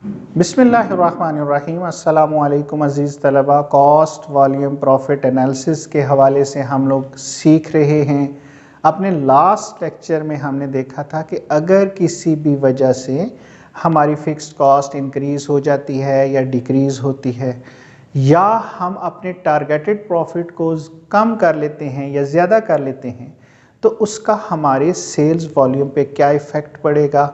बिस्मिल्लाहिर्रहमानिर्रहीम। अस्सलामुअलैकुम अज़ीज़ तलबा। कॉस्ट वॉल्यूम प्रॉफिट एनालिसिस के हवाले से हम लोग सीख रहे हैं। अपने लास्ट लेक्चर में हमने देखा था कि अगर किसी भी वजह से हमारी फ़िक्स्ड कॉस्ट इंक्रीज़ हो जाती है या डिक्रीज़ होती है, या हम अपने टारगेटेड प्रॉफिट को कम कर लेते हैं या ज़्यादा कर लेते हैं, तो उसका हमारे सेल्स वॉल्यूम पे क्या इफ़ेक्ट पड़ेगा।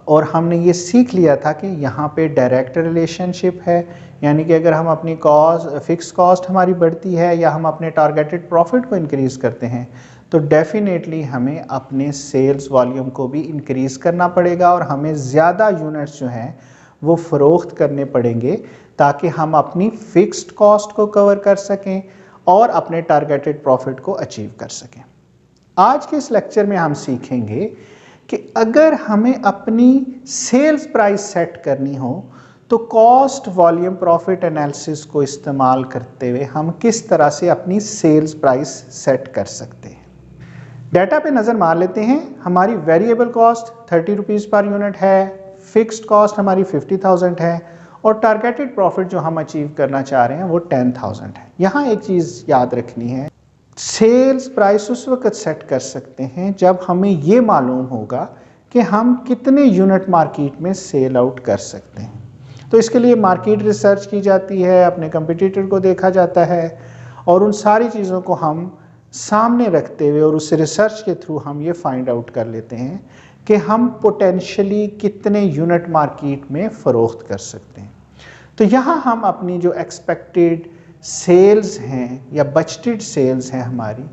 और हमने ये सीख लिया था कि यहाँ पे डायरेक्ट रिलेशनशिप है, यानी कि अगर हम अपनी फ़िक्स कॉस्ट हमारी बढ़ती है या हम अपने टारगेटेड प्रॉफिट को इंक्रीज़ करते हैं, तो डेफिनेटली हमें अपने सेल्स वॉल्यूम को भी इंक्रीज़ करना पड़ेगा और हमें ज़्यादा यूनिट्स जो हैं वो फ़रोख्त करने पड़ेंगे ताकि हम अपनी फ़िक्स्ड कॉस्ट को कवर कर सकें और अपने टारगेटेड प्रॉफिट को अचीव कर सकें। आज के इस लेक्चर में हम सीखेंगे कि अगर हमें अपनी सेल्स प्राइस सेट करनी हो तो कॉस्ट वॉल्यूम प्रॉफिट एनालिसिस को इस्तेमाल करते हुए हम किस तरह से अपनी सेल्स प्राइस सेट कर सकते हैं। डाटा पे नज़र मार लेते हैं। हमारी variable cost 30 rupees per unit है, फिक्स्ड कॉस्ट हमारी 50,000 है और टारगेटेड प्रॉफिट जो हम अचीव करना चाह रहे हैं वो 10,000 है। यहाँ एक चीज़ याद रखनी है, सेल्स प्राइस उस वक्त सेट कर सकते हैं जब हमें ये मालूम होगा कि हम कितने यूनिट मार्केट में सेल आउट कर सकते हैं। तो इसके लिए मार्केट रिसर्च की जाती है, अपने कंपटीटर को देखा जाता है और उन सारी चीज़ों को हम सामने रखते हुए और उस रिसर्च के थ्रू हम ये फाइंड आउट कर लेते हैं कि हम पोटेंशली कितने यूनिट मार्केट में फ़रोख्त कर सकते हैं। तो यहाँ हम अपनी जो एक्सपेक्टेड सेल्स हैं या बजटेड सेल्स हैं हमारी,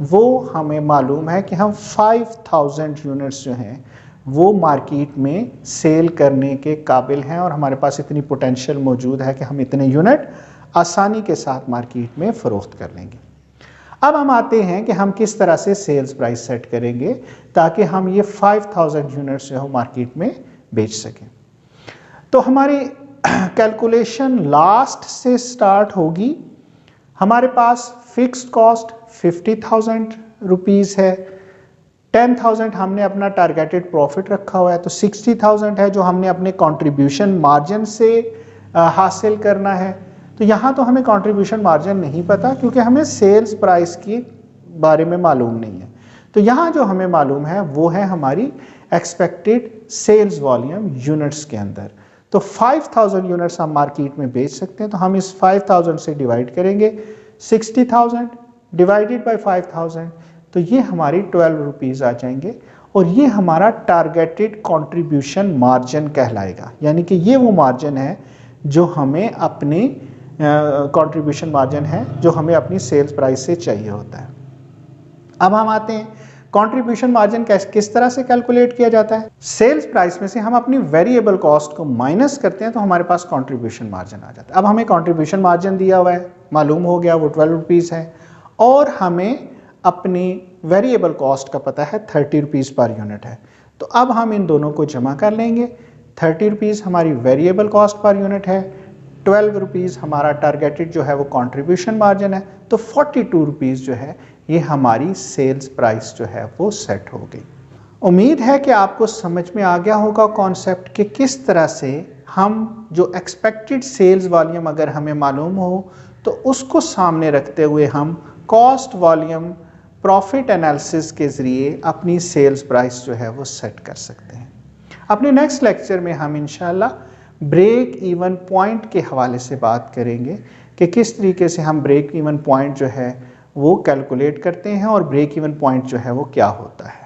वो हमें मालूम है कि हम 5,000 यूनिट्स जो हैं वो मार्केट में सेल करने के काबिल हैं और हमारे पास इतनी पोटेंशियल मौजूद है कि हम इतने यूनिट आसानी के साथ मार्केट में फ़रोख्त कर लेंगे। अब हम आते हैं कि हम किस तरह से सेल्स प्राइस सेट करेंगे ताकि हम ये 5,000 यूनिट्स जो है मार्केट में बेच सकें। तो हमारी कैलकुलेशन लास्ट से स्टार्ट होगी। हमारे पास फिक्स्ड कॉस्ट 50,000 रुपीज़ है, 10,000 हमने अपना टारगेटेड प्रॉफिट रखा हुआ है, तो 60,000 है जो हमने अपने कंट्रीब्यूशन मार्जिन से हासिल करना है। तो यहाँ तो हमें कंट्रीब्यूशन मार्जिन नहीं पता क्योंकि हमें सेल्स प्राइस के बारे में मालूम नहीं है। तो यहाँ जो हमें मालूम है वो है हमारी एक्सपेक्टेड सेल्स वॉल्यूम यूनिट्स के अंदर। तो 5,000 यूनिट्स हम मार्केट में बेच सकते हैं, तो हम इस 5,000 से डिवाइड करेंगे 60,000 डिवाइडेड बाय 5,000, तो ये हमारी 12 रुपीज़ आ जाएंगे और ये हमारा टारगेटेड कंट्रीब्यूशन मार्जिन कहलाएगा। यानी कि ये वो मार्जिन है जो हमें अपने कंट्रीब्यूशन मार्जिन है जो हमें अपनी सेल्स प्राइस से चाहिए होता है। अब हम आते हैं कंट्रीब्यूशन मार्जिन किस तरह से कैलकुलेट किया जाता है। सेल्स प्राइस में से हम अपनी वेरिएबल कॉस्ट को माइनस करते हैं तो हमारे पास कंट्रीब्यूशन मार्जिन आ जाता है। अब हमें कंट्रीब्यूशन मार्जिन दिया हुआ है, मालूम हो गया वो 12 रुपीज़ है और हमें अपनी वेरिएबल कॉस्ट का पता है 30 रुपीज़ पर यूनिट है। तो अब हम इन दोनों को जमा कर लेंगे। 30 रुपीज़ हमारी वेरिएबल कॉस्ट पर यूनिट है, 12 रुपीज़ हमारा टारगेटेड जो है वो कंट्रीब्यूशन मार्जिन है, तो 42 रुपीज़ जो है ये हमारी सेल्स प्राइस जो है वो सेट हो गई। उम्मीद है कि आपको समझ में आ गया होगा कॉन्सेप्ट कि किस तरह से हम जो एक्सपेक्टेड सेल्स वॉल्यूम अगर हमें मालूम हो तो उसको सामने रखते हुए हम कॉस्ट वॉल्यूम प्रॉफिट एनालिसिस के ज़रिए अपनी सेल्स प्राइस जो है वो सेट कर सकते हैं। अपने नेक्स्ट लेक्चर में हम इंशाल्लाह ब्रेक इवन पॉइंट के हवाले से बात करेंगे कि किस तरीके से हम ब्रेक इवन पॉइंट जो है वो कैलकुलेट करते हैं और ब्रेक इवन पॉइंट जो है वो क्या होता है।